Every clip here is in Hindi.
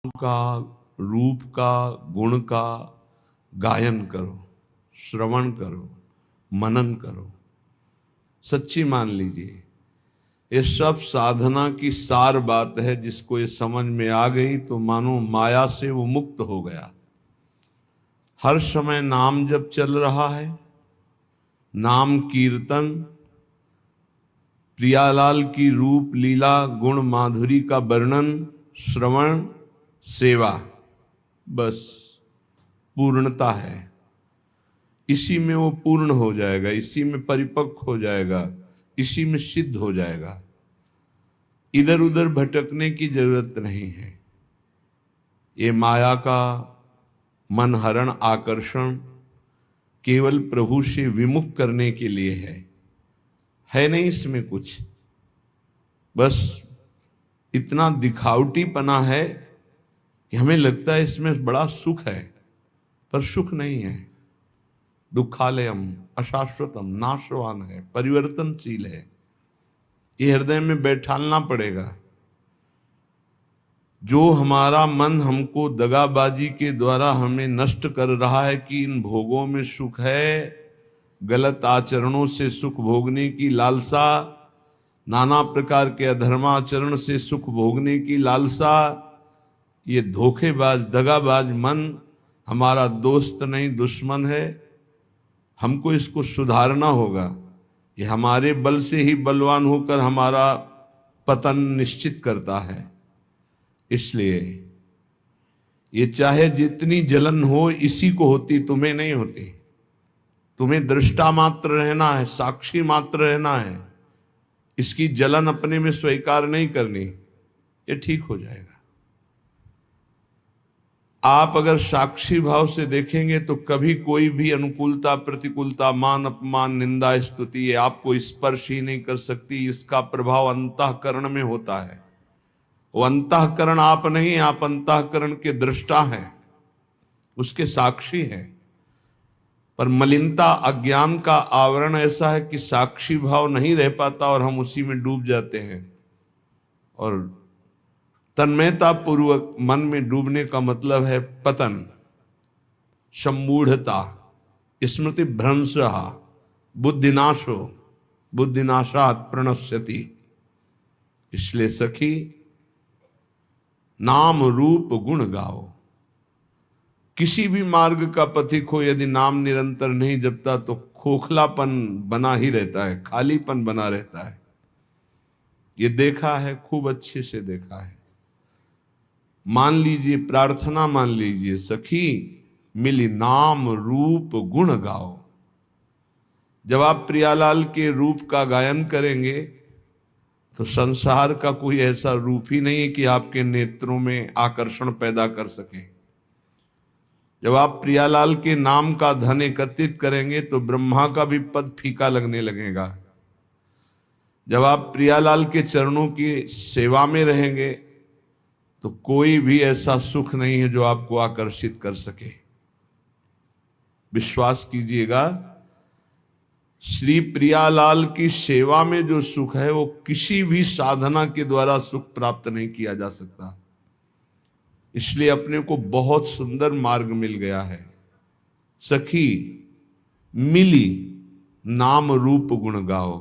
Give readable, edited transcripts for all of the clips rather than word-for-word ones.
का, रूप का, गुण का गायन करो, श्रवण करो, मनन करो। सच्ची मान लीजिए, ये सब साधना की सार बात है। जिसको ये समझ में आ गई तो मानो माया से वो मुक्त हो गया। हर समय नाम जब चल रहा है, नाम कीर्तन, प्रियालाल की रूप लीला गुण माधुरी का वर्णन, श्रवण, सेवा, बस पूर्णता है। इसी में वो पूर्ण हो जाएगा, इसी में परिपक्व हो जाएगा, इसी में सिद्ध हो जाएगा। इधर उधर भटकने की जरूरत नहीं है। ये माया का मन हरण आकर्षण केवल प्रभु से विमुख करने के लिए है नहीं इसमें कुछ। बस इतना दिखावटीपना है कि हमें लगता है इसमें बड़ा सुख है, पर सुख नहीं है। दुखालयम अशाश्वतम, नाशवान है, परिवर्तनशील है। ये हृदय में बैठालना पड़ेगा। जो हमारा मन हमको दगाबाजी के द्वारा हमें नष्ट कर रहा है कि इन भोगों में सुख है, गलत आचरणों से सुख भोगने की लालसा, नाना प्रकार के अधर्माचरण से सुख भोगने की लालसा, ये धोखेबाज दगाबाज मन हमारा दोस्त नहीं दुश्मन है। हमको इसको सुधारना होगा। ये हमारे बल से ही बलवान होकर हमारा पतन निश्चित करता है। इसलिए ये चाहे जितनी जलन हो, इसी को होती, तुम्हें नहीं होती। तुम्हें दृष्टा मात्र रहना है, साक्षी मात्र रहना है। इसकी जलन अपने में स्वीकार नहीं करनी, ये ठीक हो जाएगा। आप अगर साक्षी भाव से देखेंगे तो कभी कोई भी अनुकूलता, प्रतिकूलता, मान अपमान, निंदा, स्तुति ये आपको स्पर्श ही नहीं कर सकती। इसका प्रभाव अंतःकरण में होता है। वो अंतःकरण आप नहीं, आप अंतःकरण के दृष्टा हैं, उसके साक्षी हैं। पर मलिनता, अज्ञान का आवरण ऐसा है कि साक्षी भाव नहीं रह पाता और हम उसी में डूब जाते हैं। और तन्मयता पूर्वक मन में डूबने का मतलब है पतन, सम्मूढ़ता, स्मृति भ्रंश, बुद्धिनाशो, बुद्धिनाशात् प्रणश्यति। इसलिए सखी, नाम रूप गुण गाओ। किसी भी मार्ग का पथिक हो, यदि नाम निरंतर नहीं जपता तो खोखलापन बना ही रहता है, खालीपन बना रहता है। ये देखा है, खूब अच्छे से देखा है। मान लीजिए, प्रार्थना मान लीजिए, सखी मिली नाम रूप गुण गाओ। जब आप प्रियालाल के रूप का गायन करेंगे तो संसार का कोई ऐसा रूप ही नहीं है कि आपके नेत्रों में आकर्षण पैदा कर सके। जब आप प्रियालाल के नाम का धन एकत्रित करेंगे तो ब्रह्मा का भी पद फीका लगने लगेगा। जब आप प्रियालाल के चरणों की सेवा में रहेंगे तो कोई भी ऐसा सुख नहीं है जो आपको आकर्षित कर सके। विश्वास कीजिएगा, श्री प्रियालाल की सेवा में जो सुख है वो किसी भी साधना के द्वारा सुख प्राप्त नहीं किया जा सकता। इसलिए अपने को बहुत सुंदर मार्ग मिल गया है। सखी मिली नाम रूप गुण गाओ,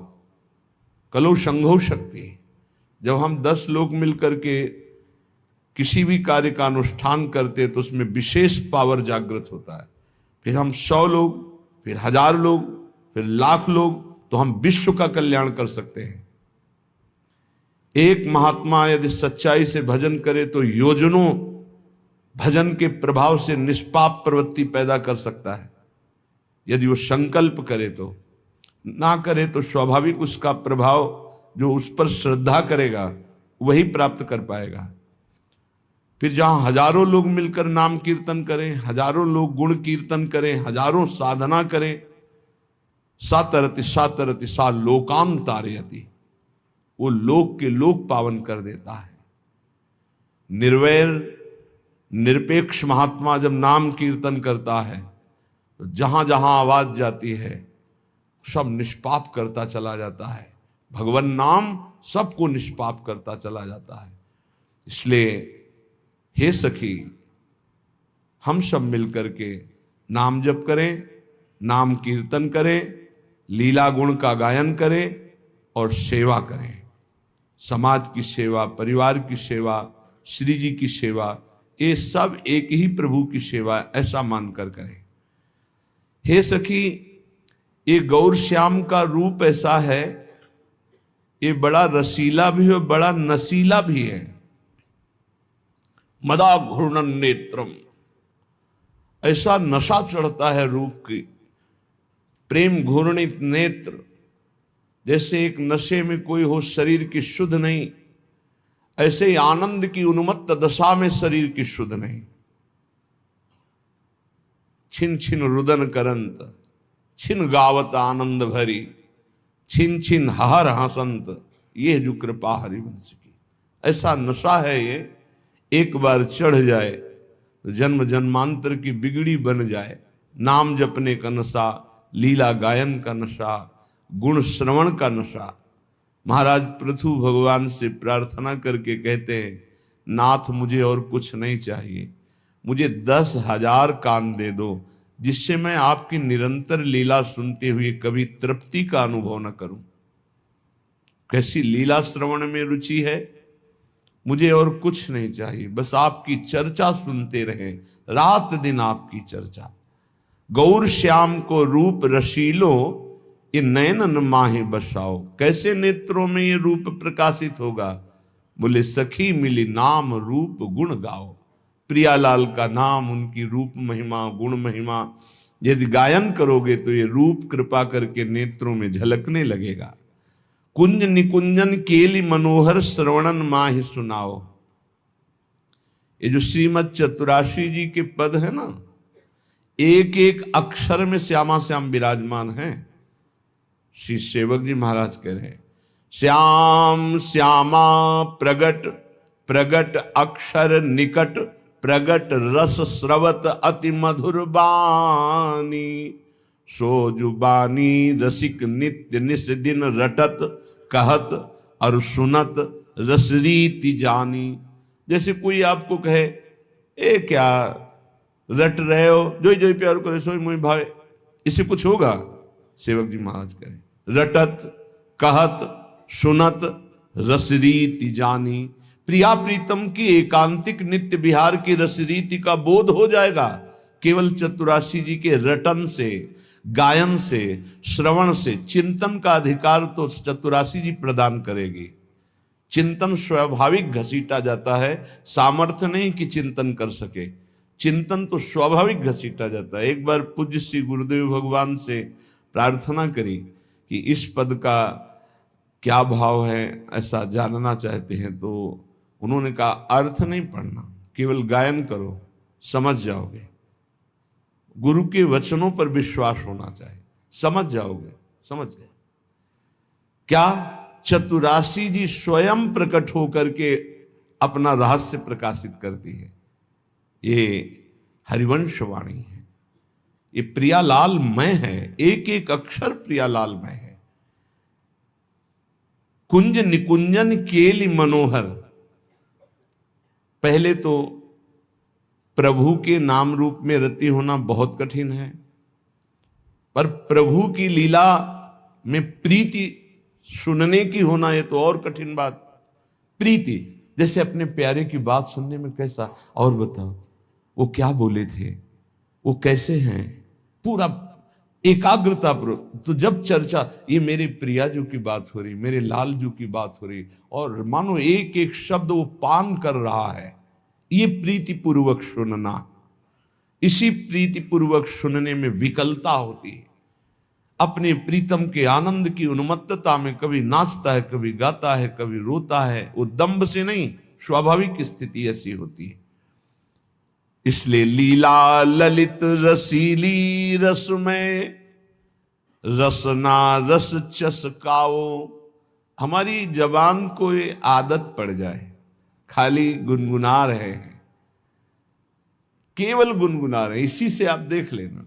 कलो संघो शक्ति। जब हम 10 लोग मिलकर के किसी भी कार्य का अनुष्ठान करते तो उसमें विशेष पावर जागृत होता है। फिर हम 100 लोग, फिर 1000 लोग, फिर लाख लोग, तो हम विश्व का कल्याण कर सकते हैं। एक महात्मा यदि सच्चाई से भजन करे तो योजनों भजन के प्रभाव से निष्पाप प्रवृत्ति पैदा कर सकता है। यदि वो संकल्प करे तो, ना करे तो स्वाभाविक उसका प्रभाव जो उस पर श्रद्धा करेगा वही प्राप्त कर पाएगा। फिर जहां हजारों लोग मिलकर नाम कीर्तन करें, हजारों लोग गुण कीर्तन करें, हजारों साधना करें, सातरति सातरति सा लोकाम तारयति, वो लोक के लोक पावन कर देता है। निर्वैर निरपेक्ष महात्मा जब नाम कीर्तन करता है तो जहां जहां आवाज जाती है सब निष्पाप करता चला जाता है। भगवान नाम सबको निष्पाप करता चला जाता है। इसलिए हे सखी, हम सब मिलकर के नाम जप करें, नाम कीर्तन करें, लीला गुण का गायन करें और सेवा करें। समाज की सेवा, परिवार की सेवा, श्री जी की सेवा, ये सब एक ही प्रभु की सेवा, ऐसा मानकर करें। हे सखी, ये गौर श्याम का रूप ऐसा है, ये बड़ा रसीला भी है, बड़ा नसीला भी है। मदा घूर्णन नेत्रम, ऐसा नशा चढ़ता है रूप की, प्रेम घूर्णित नेत्र, जैसे एक नशे में कोई हो, शरीर की शुद्ध नहीं, ऐसे ही आनंद की उन्मत्त दशा में शरीर की शुद्ध नहीं। छिन छिन रुदन करंत, छिन गावत आनंद भरी, छिन छिन हर हसंत, ये जो कृपा हरिवंश की। ऐसा नशा है ये, एक बार चढ़ जाए तो जन्म जन्मांतर की बिगड़ी बन जाए। नाम जपने का नशा, लीला गायन का नशा, गुण श्रवण का नशा। महाराज पृथु भगवान से प्रार्थना करके कहते हैं, नाथ मुझे और कुछ नहीं चाहिए, मुझे 10,000 कान दे दो, जिससे मैं आपकी निरंतर लीला सुनते हुए कभी तृप्ति का अनुभव न करूं। कैसी लीला श्रवण में रुचि है, मुझे और कुछ नहीं चाहिए, बस आपकी चर्चा सुनते रहे, रात दिन आपकी चर्चा। गौर श्याम को रूप रशीलो, ये नयनन माहे बसाओ। कैसे नेत्रों में ये रूप प्रकाशित होगा? बोले सखी मिली नाम रूप गुण गाओ। प्रियालाल का नाम, उनकी रूप महिमा, गुण महिमा यदि गायन करोगे तो ये रूप कृपा करके नेत्रों में झलकने लगेगा। कुंज निकुंजन केली मनोहर श्रवणन माहि सुनाओ। ये जो श्रीमद चतुराशी जी के पद है ना, एक एक अक्षर में श्यामा श्याम विराजमान है। श्री सेवक जी महाराज कह रहे हैं, श्याम श्यामा प्रगट, प्रगट अक्षर निकट, प्रगट रस स्रवत अति मधुर बानी। सो जुबानी रसिक नित्य निस दिन रटत, कहत और सुनत रसरीति जानी। जैसे कोई आपको कहे, ए क्या रट रहे हो, जोई जोई प्यार करे सोई मोहि भावे, इससे कुछ होगा? सेवक जी महाराज करें, रटत कहत सुनत रसरीति जानी। प्रिया प्रीतम की एकांतिक नित्य विहार की रसरीति का बोध हो जाएगा केवल चतुराशी जी के रटन से, गायन से, श्रवण से। चिंतन का अधिकार तो चतुराशी जी प्रदान करेगी। चिंतन स्वाभाविक घसीटा जाता है, सामर्थ्य नहीं कि चिंतन कर सके, चिंतन तो स्वाभाविक घसीटा जाता है। एक बार पूज्य श्री गुरुदेव भगवान से प्रार्थना करी कि इस पद का क्या भाव है, ऐसा जानना चाहते हैं, तो उन्होंने कहा अर्थ नहीं पढ़ना, केवल गायन करो, समझ जाओगे। गुरु के वचनों पर विश्वास होना चाहिए, समझ जाओगे। समझ गए क्या? चतुराशी जी स्वयं प्रकट होकर के अपना रहस्य प्रकाशित करती है। ये हरिवंश वाणी है, ये प्रियालाल मय है, एक एक अक्षर प्रियालाल मय है। कुंज निकुंजन केली मनोहर। पहले तो प्रभु के नाम रूप में रति होना बहुत कठिन है, पर प्रभु की लीला में प्रीति सुनने की होना ये तो और कठिन बात। प्रीति, जैसे अपने प्यारे की बात सुनने में कैसा, और बताओ वो क्या बोले थे, वो कैसे हैं, पूरा एकाग्रता। तो जब चर्चा, ये मेरे प्रिया जी की बात हो रही, मेरे लाल जी की बात हो रही, और मानो एक एक शब्द वो पान कर रहा है, ये प्रीति पूर्वक सुनना। इसी प्रीति पूर्वक सुनने में विकलता होती है। अपने प्रीतम के आनंद की उन्मत्तता में कभी नाचता है, कभी गाता है, कभी रोता है। वो दंभ से नहीं, स्वाभाविक स्थिति ऐसी होती है। इसलिए लीला ललित रसीली रस में रसना रस चसकाओ। हमारी जबान को ये आदत पड़ जाए, खाली गुनगुना रहे हैं, केवल गुनगुना रहे हैं। इसी से आप देख लेना,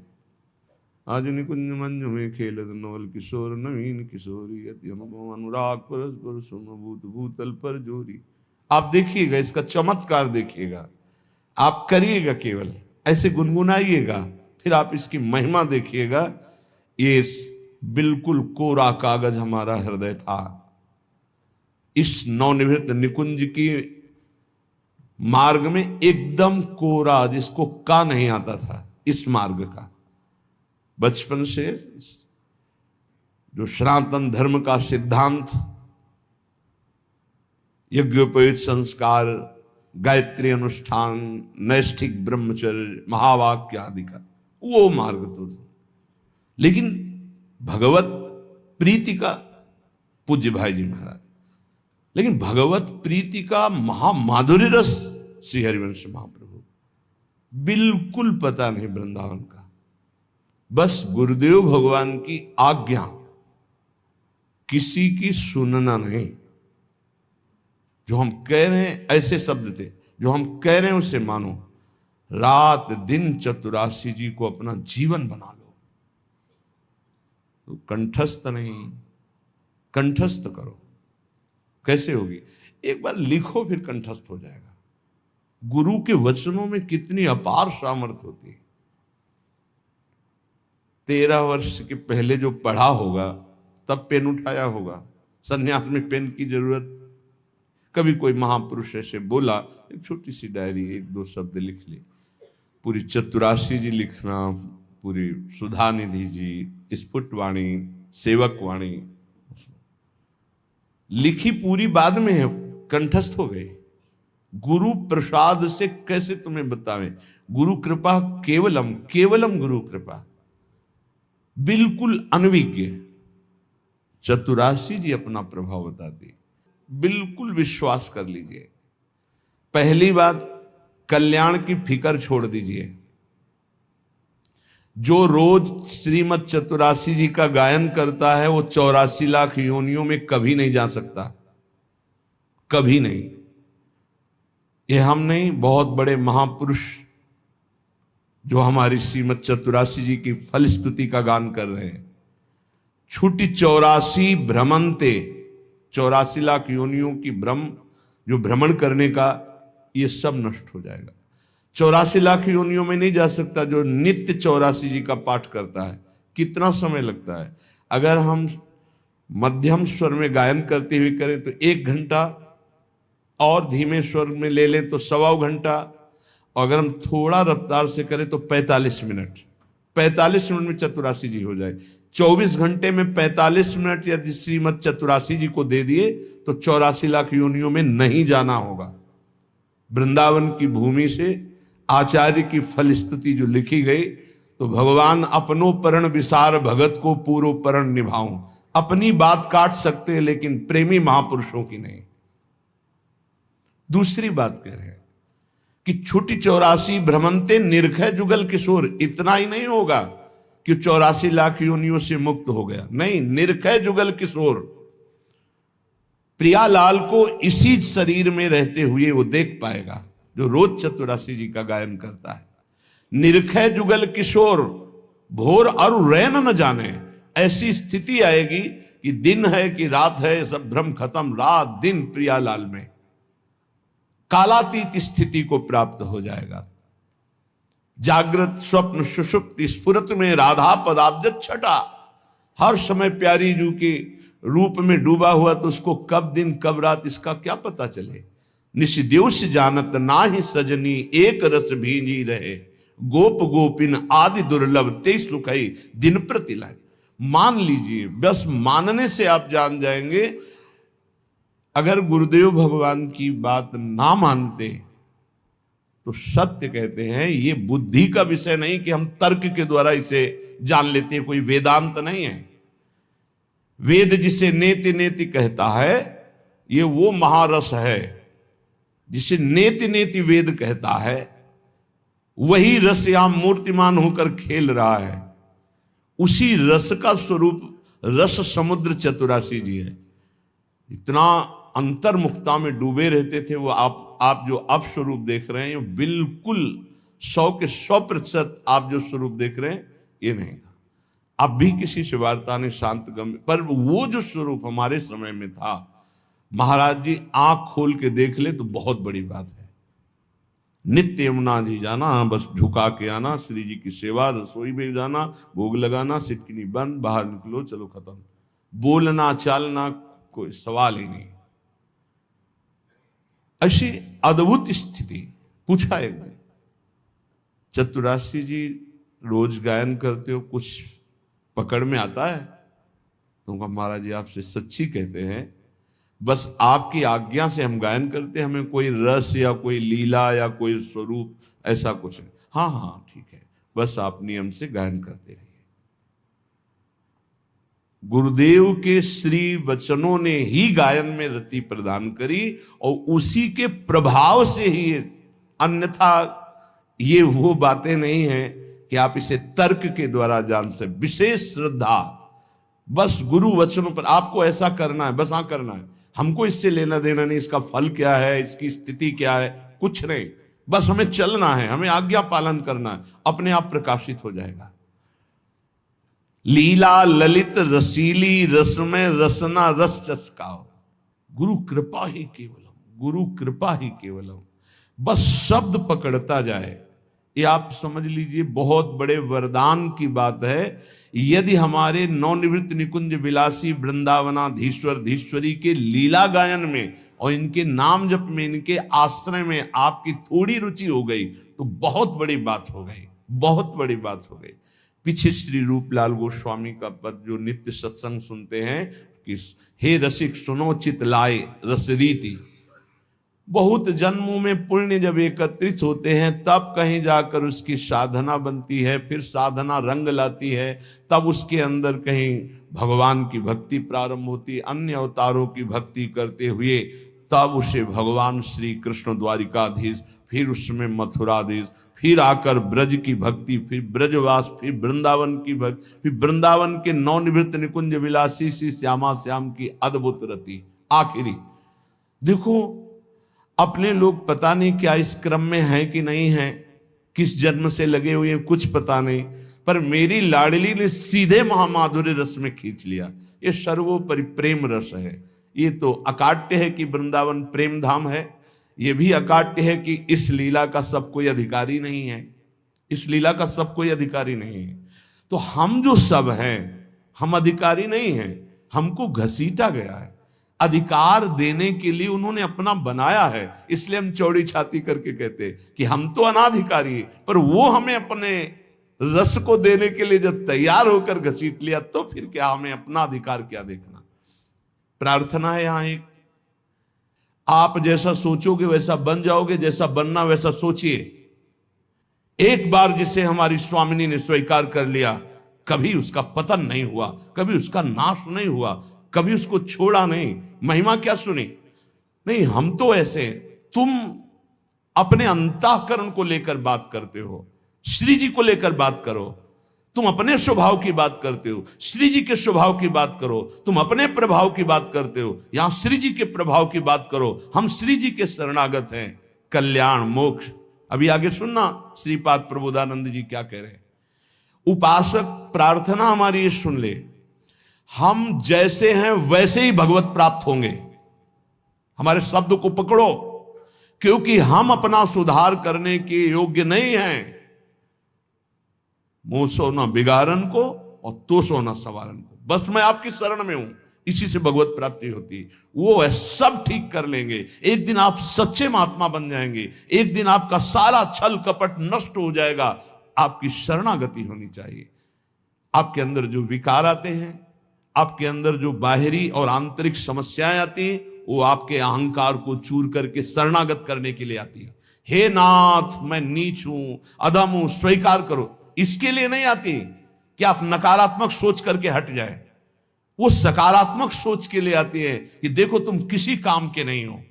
आज निकुंज मंज में खेलत नवल किशोर, नवीन किशोरी अति अनुभव अनुराग परस्पर सुमभूत भूतल पर जोरी। आप देखिएगा, इसका चमत्कार देखिएगा। आप करिएगा, केवल ऐसे गुनगुनाइएगा, फिर आप इसकी महिमा देखिएगा। ये बिल्कुल कोरा कागज हमारा हृदय था। इस नवनिवृत्त निकुंज की मार्ग में एकदम कोरा, जिसको का नहीं आता था इस मार्ग का। बचपन से जो सनातन धर्म का सिद्धांत, यज्ञोपवीत संस्कार, गायत्री अनुष्ठान, नैष्ठिक ब्रह्मचर्य, महावाक्य आदि का वो मार्ग तो था। लेकिन भगवत प्रीति का, पूज्य भाई जी महाराज, लेकिन भगवत प्रीति का महामाधुर्य रस श्री हरिवंश महाप्रभु बिल्कुल पता नहीं वृंदावन का। बस गुरुदेव भगवान की आज्ञा, किसी की सुनना नहीं। जो हम कह रहे हैं, ऐसे शब्द थे, जो हम कह रहे हैं उसे मानो। रात दिन चतुरासी जी को अपना जीवन बना लो। तो कंठस्थ नहीं, कंठस्थ करो। कैसे होगी? एक बार लिखो, फिर कंठस्थ हो जाएगा। गुरु के वचनों में कितनी अपार सामर्थ्य होती है। 13 वर्ष के पहले जो पढ़ा होगा, तब पेन उठाया होगा। संन्यास में पेन की जरूरत, कभी कोई महापुरुष ऐसे बोला, एक छोटी सी डायरी, 1-2 शब्द लिख ली। पूरी चतुरासी जी लिखना, पूरी सुधानिधि जी, स्फुटवाणी, सेवक वाणी लिखी पूरी बाद में है, कंठस्थ हो गए। गुरु प्रसाद से कैसे तुम्हें बतावें? गुरु कृपा केवलम, केवलम गुरु कृपा, बिल्कुल अनविज्ञ। चतुरासी जी अपना प्रभाव बताती, बिल्कुल विश्वास कर लीजिए। पहली बात, कल्याण की फिक्र छोड़ दीजिए। जो रोज श्रीमद चतुरासी जी का गायन करता है, वो 84 लाख योनियों में कभी नहीं जा सकता, कभी नहीं। ये हम नहीं, बहुत बड़े महापुरुष जो हमारी श्रीमद चतुरासी जी की फल स्तुति का गान कर रहे हैं। छुटी 84 भ्रमंते, 84 लाख योनियों की भ्रम, जो भ्रमण करने का, ये सब नष्ट हो जाएगा। 84 लाख योनियों में नहीं जा सकता जो नित्य 84 जी का पाठ करता है। कितना समय लगता है? अगर हम मध्यम स्वर में गायन करते हुए करें तो 1 घंटा, और धीमे स्वर में ले लें तो 1.25 घंटा, और अगर हम थोड़ा रफ्तार से करें तो 45 मिनट। 45 मिनट में चतुरासी जी हो जाए। 24 घंटे में 45 मिनट यदि श्रीमद चतुरासी जी को दे दिए तो 84 लाख योनियों में नहीं जाना होगा। वृंदावन की भूमि से आचार्य की फल स्तुति जो लिखी गई, तो भगवान अपनो परण विसार भगत को पूरो परण निभाऊं। अपनी बात काट सकते हैं, लेकिन प्रेमी महापुरुषों की नहीं। दूसरी बात कह रहे हैं कि छुटी 84 भ्रमंते निर्खय जुगल किशोर। इतना ही नहीं होगा कि 84 लाख योनियों से मुक्त हो गया, नहीं, निर्खय जुगल किशोर। प्रियालाल को इसी शरीर में रहते हुए वो देख पाएगा जो रोज चतुरासी जी का गायन करता है। निर्खय जुगल किशोर, भोर और रैन न जाने। ऐसी स्थिति आएगी कि दिन है कि रात है, सब भ्रम खत्म, रात दिन प्रियालाल में कालातीत स्थिति को प्राप्त हो जाएगा। जागृत स्वप्न सुषुप्ति स्फुरत में राधा पदाब्ज छटा। हर समय प्यारी जू के रूप में डूबा हुआ, तो उसको कब दिन कब रात इसका क्या पता चले। निशिद्योष जानत नाही सजनी, एक रस भींजी रहे। गोप गोपिन आदि दुर्लभ ते सुखई दिन प्रति लाए। मान लीजिए, बस मानने से आप जान जाएंगे। अगर गुरुदेव भगवान की बात ना मानते तो सत्य कहते हैं, ये बुद्धि का विषय नहीं कि हम तर्क के द्वारा इसे जान लेते हैं। कोई वेदांत नहीं है। वेद जिसे नेति नेति कहता है, ये वो महारस है जिसे नेति नेति वेद कहता है। वही रस यहां मूर्तिमान होकर खेल रहा है। उसी रस का स्वरूप रस समुद्र चतुरासी जी है। इतना अंतर्मुखता में डूबे रहते थे वो। आप जो अब स्वरूप देख रहे हैं, बिल्कुल 100 के 100% आप जो स्वरूप देख रहे हैं, ये नहीं था। अब भी किसी से वार्ता ने शांत गम, पर वो जो स्वरूप हमारे समय में था, महाराज जी आंख खोल के देख ले तो बहुत बड़ी बात है। नित्य यमुना जी जाना, बस झुका के आना, श्री जी की सेवा, रसोई में जाना, भोग लगाना, सिटकिनी बंद, बाहर निकलो, चलो खत्म। बोलना चालना कोई सवाल ही नहीं। ऐसी अद्भुत स्थिति। पूछा एक दिन, चतुराशी जी रोज गायन करते हो, कुछ पकड़ में आता है? तो कहा महाराज जी आपसे सच्ची कहते हैं, बस आपकी आज्ञा से हम गायन करते हैं, हमें कोई रस या कोई लीला या कोई स्वरूप ऐसा कुछ नहीं। हाँ हाँ ठीक है, बस आप नियम से गायन करते रहिए। गुरुदेव के श्री वचनों ने ही गायन में रति प्रदान करी और उसी के प्रभाव से ही, अन्यथा ये वो बातें नहीं हैं कि आप इसे तर्क के द्वारा जान से। विशेष श्रद्धा, बस गुरु वचनों पर आपको ऐसा करना है, बस हाँ करना है, हमको इससे लेना देना नहीं, इसका फल क्या है, इसकी स्थिति क्या है, कुछ नहीं, बस हमें चलना है, हमें आज्ञा पालन करना है, अपने आप प्रकाशित हो जाएगा। लीला ललित रसीली रस में रसना रस चस्काओ, गुरु कृपा ही केवलम, गुरु कृपा ही केवलम। बस शब्द पकड़ता जाए, ये आप समझ लीजिए बहुत बड़े वरदान की बात है। यदि हमारे नवनिवृत्त निकुंज विलासी वृंदावनाधीश्वर धीश्वरी के लीला गायन में और इनके नाम जप में, इनके आश्रय में आपकी थोड़ी रुचि हो गई तो बहुत बड़ी बात हो गई, बहुत बड़ी बात हो गई। पीछे श्री रूपलाल गोस्वामी का पद जो नित्य सत्संग सुनते हैं कि हे रसिक सुनो चित लाए रसरीति, बहुत जन्मों में पुण्य जब एकत्रित होते हैं तब कहीं जाकर उसकी साधना बनती है, फिर साधना रंग लाती है, तब उसके अंदर कहीं भगवान की भक्ति प्रारंभ होती है। अन्य अवतारों की भक्ति करते हुए तब उसे भगवान श्री कृष्ण द्वारिकाधीश, फिर उसमें मथुराधीश, फिर आकर ब्रज की भक्ति, फिर ब्रजवास, फिर वृंदावन की भक्ति, फिर वृंदावन के नवनिवृत्त निकुंज विलासी श्री श्यामा श्याम की अद्भुत रति। आखिरी देखो, अपने लोग पता नहीं क्या इस क्रम में है कि नहीं है, किस जन्म से लगे हुए हैं कुछ पता नहीं, पर मेरी लाडली ने सीधे महामाधुर्य रस में खींच लिया। ये सर्वोपरि प्रेम रस है। ये तो अकाट्य है कि वृंदावन प्रेम धाम है, ये भी अकाट्य है कि इस लीला का सब कोई अधिकारी नहीं है, इस लीला का सब कोई अधिकारी नहीं है। तो हम जो सब हैं हम अधिकारी नहीं हैं, हमको घसीटा गया है। अधिकार देने के लिए उन्होंने अपना बनाया है, इसलिए हम चौड़ी छाती करके कहते हैं कि हम तो अनाधिकारी हैं, पर वो हमें अपने रस को देने के लिए जब तैयार होकर घसीट लिया तो फिर क्या हमें अपना अधिकार क्या देखना। प्रार्थना है यहां एक, आप जैसा सोचोगे वैसा बन जाओगे, जैसा बनना वैसा सोचिए। एक बार जिसे हमारी स्वामिनी ने स्वीकार कर लिया, कभी उसका पतन नहीं हुआ, कभी उसका नाश नहीं हुआ, कभी उसको छोड़ा नहीं। महिमा क्या सुनी? नहीं, हम तो ऐसे, तुम अपने अंतःकरण को लेकर बात करते हो, श्री जी को लेकर बात करो। तुम अपने स्वभाव की बात करते हो, श्री जी के स्वभाव की बात करो। तुम अपने प्रभाव की बात करते हो, यहां श्री जी के प्रभाव की बात करो। हम श्री जी के शरणागत हैं, कल्याण मोक्ष। अभी आगे सुनना श्रीपाद प्रबोधानंद जी क्या कह रहे हैं। उपासक प्रार्थना हमारी ये सुन ले, हम जैसे हैं वैसे ही भगवत प्राप्त होंगे। हमारे शब्द को पकड़ो, क्योंकि हम अपना सुधार करने के योग्य नहीं हैं। मुंह सो न बिगाड़न को और तो सो न सवारन को, बस मैं आपकी शरण में हूं, इसी से भगवत प्राप्ति होती है। वो है सब ठीक कर लेंगे, एक दिन आप सच्चे महात्मा बन जाएंगे, एक दिन आपका सारा छल कपट नष्ट हो जाएगा। आपकी शरणागति होनी चाहिए। आपके अंदर जो विकार आते हैं, आपके अंदर जो बाहरी और आंतरिक समस्याएं आती हैं, वो आपके अहंकार को चूर करके शरणागत करने के लिए आती है। हे नाथ मैं नीच हूं, अधम हूं, स्वीकार करो, इसके लिए नहीं आती कि आप नकारात्मक सोच करके हट जाए। वो सकारात्मक सोच के लिए आती है कि देखो तुम किसी काम के नहीं हो,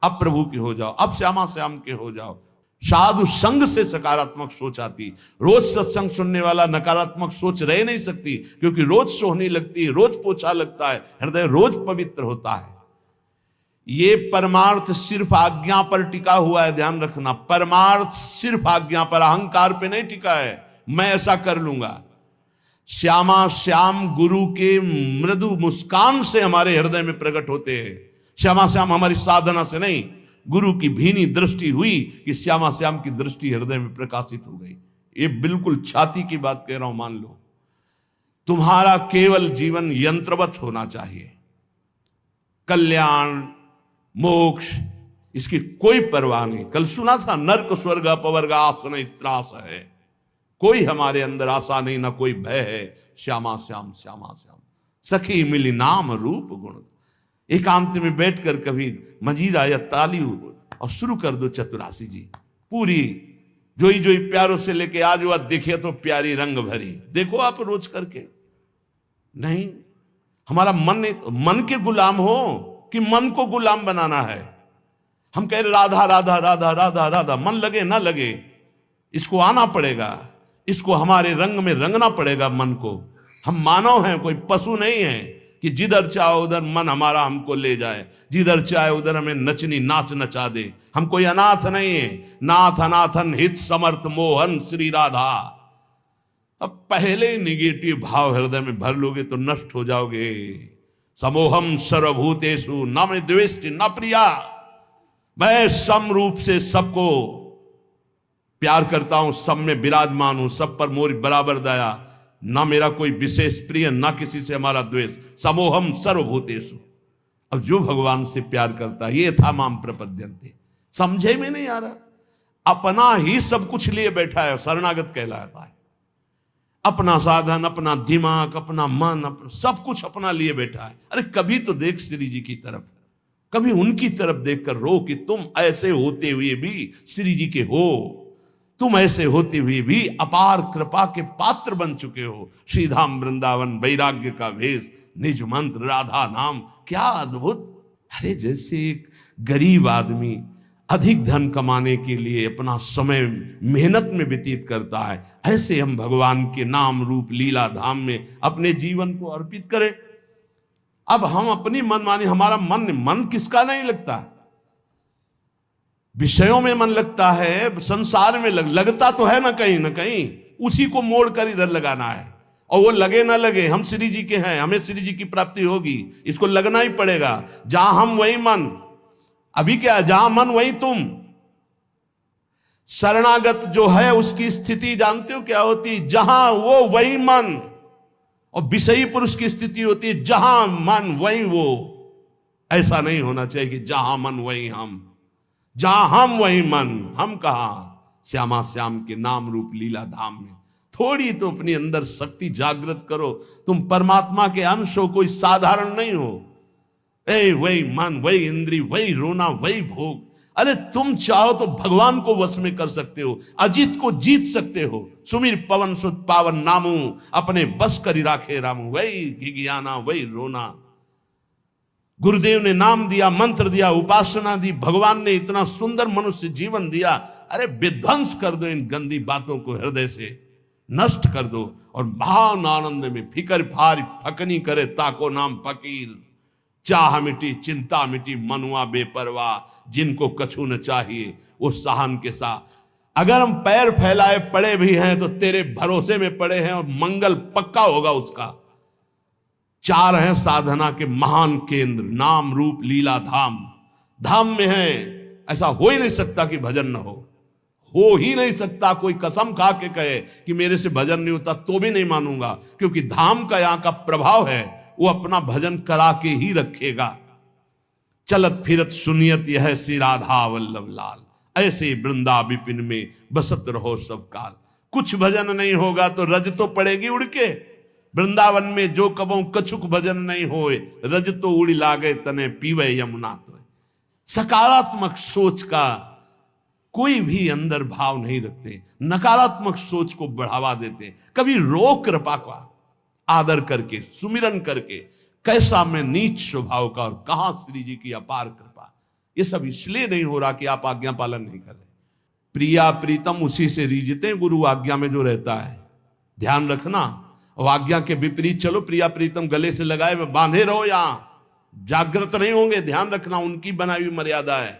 अब प्रभु के हो जाओ, अब श्यामा श्याम के हो जाओ। साधु संग से सकारात्मक सोच आती। रोज सत्संग सुनने वाला नकारात्मक सोच रह नहीं सकती, क्योंकि रोज सोहनी लगती है, रोज पोछा लगता है, हृदय रोज पवित्र होता है। ये परमार्थ सिर्फ आज्ञा पर टिका हुआ है, ध्यान रखना। परमार्थ सिर्फ आज्ञा पर, अहंकार पे नहीं टिका है, मैं ऐसा कर लूंगा। श्यामा श्याम गुरु के मृदु मुस्कान से हमारे हृदय में प्रकट होते हैं। श्यामा श्याम हमारी साधना से नहीं, गुरु की भीनी दृष्टि हुई कि श्यामा श्याम की दृष्टि हृदय में प्रकाशित हो गई। ये बिल्कुल छाती की बात कह रहा हूं, मान लो। तुम्हारा केवल जीवन यंत्रवत होना चाहिए, कल्याण मोक्ष इसकी कोई परवाह नहीं। कल सुना था, नर्क स्वर्ग अपवर्ग आस नहीं त्रास है, कोई हमारे अंदर आशा नहीं, ना कोई भय है। श्यामा श्याम श्यामा श्याम सखी मिली नाम रूप गुण। एकांत में बैठकर कभी मंजीरा या ताली और शुरू कर दो चतुरासी जी पूरी, जोई जोई प्यारों से लेके आज वह देखे तो प्यारी रंग भरी। देखो आप रोज करके। नहीं, हमारा मन के गुलाम हो कि मन को गुलाम बनाना है। हम कह रहे राधा राधा राधा राधा राधा, मन लगे ना लगे इसको आना पड़ेगा, इसको हमारे रंग में रंगना पड़ेगा मन को। हम मानव हैं, कोई पशु नहीं है कि जिधर चाहे उधर मन हमारा हमको ले जाए, जिधर चाहे उधर हमें नचनी नाच नचा दे। हम कोई अनाथ नहीं है। नाथ अनाथन हित समर्थ मोहन श्री राधा। अब पहले ही निगेटिव भाव हृदय में भर लोगे तो नष्ट हो जाओगे। समोहम सर्वभूतेषु न मे द्वेष्टि न प्रिया। मैं सम रूप से सबको प्यार करता हूं, सब में विराजमान हूं, सब पर मोरी बराबर दया, ना मेरा कोई विशेष प्रिय, ना किसी से हमारा द्वेष। समोहम सर्वभूतेषु। अब जो भगवान से प्यार करता है, ये था माम प्रपद्यन्ते। समझे में नहीं आ रहा, अपना ही सब कुछ लिए बैठा है, शरणागत कहलाता है। अपना साधन, अपना दिमाग, अपना मन, सब कुछ अपना लिए बैठा है। अरे कभी तो देख श्री जी की तरफ, कभी उनकी तरफ देखकर रो कि तुम ऐसे होते हुए भी श्री जी के हो, तुम ऐसे होते हुए भी अपार कृपा के पात्र बन चुके हो। श्रीधाम वृंदावन वैराग्य का वेश, निज मंत्र राधा नाम, क्या अद्भुत। अरे जैसे एक गरीब आदमी अधिक धन कमाने के लिए अपना समय मेहनत में व्यतीत करता है, ऐसे हम भगवान के नाम रूप लीला धाम में अपने जीवन को अर्पित करें। अब हम अपनी मनमानी, हमारा मन किसका नहीं लगता, विषयों में मन लगता है, संसार में लगता तो है ना कहीं, उसी को मोड़ कर इधर लगाना है। और वो लगे ना लगे, हम श्री जी के हैं, हमें श्री जी की प्राप्ति होगी, इसको लगना ही पड़ेगा। जहां हम वही मन। अभी क्या है, जहां मन वही तुम। शरणागत जो है उसकी स्थिति जानते हो क्या होती, जहां वो वही मन। और विषयी पुरुष की स्थिति होती है जहां मन वही वो। ऐसा नहीं होना चाहिए कि जहां मन वही हम, जहां हम वही मन। हम कहां, श्यामा श्याम के नाम रूप लीला धाम में। थोड़ी तो अपनी अंदर शक्ति जागृत करो। तुम परमात्मा के अंश हो, कोई साधारण नहीं हो। वही मन, वही इंद्री, वही रोना, वही भोग। अरे तुम चाहो तो भगवान को वश में कर सकते हो, अजीत को जीत सकते हो। सुमिर पवन सुत पावन नामू, अपने बस करी राखे रामू। वही घिघियाना, वही रोना। गुरुदेव ने नाम दिया, मंत्र दिया, उपासना दी, भगवान ने इतना सुंदर मनुष्य जीवन दिया। अरे विध्वंस कर दो इन गंदी बातों को, हृदय से नष्ट कर दो। और महान आनंद में फिकर फार फकनी करे ताको नाम फकीर। चाह मिटी चिंता मिटी मनुआ बेपरवाह। जिनको कछु न चाहिए वो सहन के साथ। अगर हम पैर फैलाए पड़े भी हैं तो तेरे भरोसे में पड़े हैं, और मंगल पक्का होगा उसका। चार हैं साधना के महान केंद्र, नाम रूप लीला धाम। धाम में है, ऐसा हो ही नहीं सकता कि भजन न हो ही नहीं सकता। कोई कसम खा के कहे कि मेरे से भजन नहीं होता तो भी नहीं मानूंगा, क्योंकि धाम का यहां का प्रभाव है, वो अपना भजन करा के ही रखेगा। चलत फिरत सुनियत यह श्री राधा वल्लभ लाल। ऐसे वृंदा विपिन में बसत रहो सब काल। कुछ भजन नहीं होगा तो रज तो पड़ेगी उड़ के। वृंदावन में जो कबों कछुक भजन नहीं होए, रज तो उड़ी लागे तने पीवे यमुना तो। सकारात्मक सोच का कोई भी अंदर भाव नहीं रखते, नकारात्मक सोच को बढ़ावा देते। कभी रोक कृपा का आदर करके, सुमिरन करके, कैसा मैं नीच स्वभाव का और कहां श्री जी की अपार कृपा। ये सब इसलिए नहीं हो रहा कि आप आज्ञा पालन नहीं कर रहे। प्रिया प्रीतम उसी से रीझते, गुरु आज्ञा में जो रहता है ध्यान रखना। और आज्ञा के विपरीत चलो, प्रिया प्रीतम गले से लगाए बांधे रहो, यहां जागृत नहीं होंगे। ध्यान रखना, उनकी बनाई हुई मर्यादा है।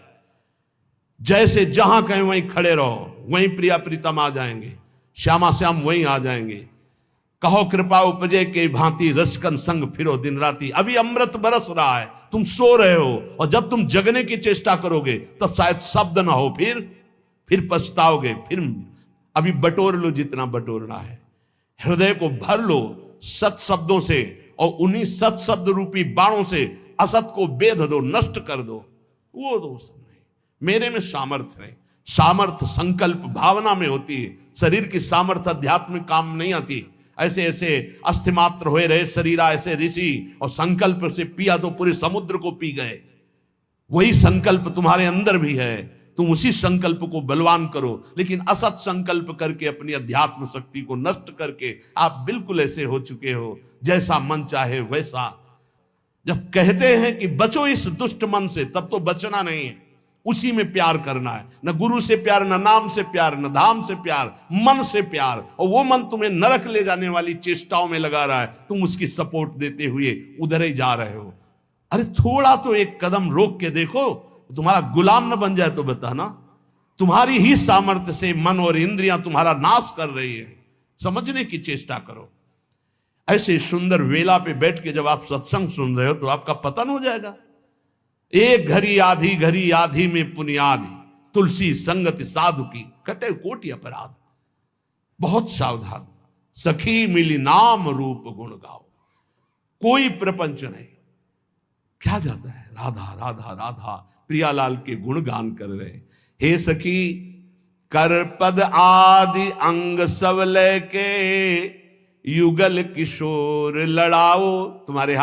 जैसे जहां कहें वहीं खड़े रहो, वहीं प्रिया प्रीतम आ जाएंगे, श्यामा श्याम वहीं आ जाएंगे। कहो कृपा उपजे के भांति, रसकन संग फिरो दिन राती। अभी अमृत बरस रहा है, तुम सो रहे हो, और जब तुम जगने की चेष्टा करोगे तब शायद शब्द ना हो, फिर पछताओगे। फिर अभी बटोर लो जितना बटोरना है, हृदय को भर लो सत शब्दों से, और उन्हीं सत शब्द रूपी बाणों से असत को बेध दो, नष्ट कर दो। वो दोस्त नहीं, मेरे में सामर्थ्य नहीं। सामर्थ्य संकल्प भावना में होती है। शरीर की सामर्थ्य आध्यात्मिक काम नहीं आती। ऐसे ऐसे अस्थिमात्र हुए रहे शरीरा ऐसे ऋषि, और संकल्प से पिया तो पूरे समुद्र को पी गए। वही संकल्प तुम्हारे अंदर भी है, तुम उसी संकल्प को बलवान करो। लेकिन असत संकल्प करके अपनी अध्यात्म शक्ति को नष्ट करके आप बिल्कुल ऐसे हो चुके हो, जैसा मन चाहे वैसा। जब कहते हैं कि बचो इस दुष्ट मन से, तब तो बचना नहीं है, उसी में प्यार करना है। न गुरु से प्यार, न नाम से प्यार, न धाम से प्यार, मन से प्यार। और वो मन तुम्हें नरक ले जाने वाली चेष्टाओं में लगा रहा है, तुम उसकी सपोर्ट देते हुए उधर ही जा रहे हो। अरे थोड़ा तो एक कदम रोक के देखो, तुम्हारा गुलाम न बन जाए तो बताना। तुम्हारी ही सामर्थ्य से मन और इंद्रियां तुम्हारा नाश कर रही है, समझने की चेष्टा करो। ऐसे सुंदर वेला पे बैठ के जब आप सत्संग सुन रहे हो तो आपका पतन हो जाएगा। एक घड़ी आधी में पुनियादी, तुलसी संगति साधु की कटे कोटि अपराध। बहुत सावधान, सखी मिली नाम रूप गुण गाओ। कोई प्रपंच नहीं, क्या जाता है, राधा राधा राधा, प्रियालाल के गुणगान कर रहे। हे सखी कर पद आदि अंग सब लेके, युगल किशोर लड़ाओ। तुम्हारे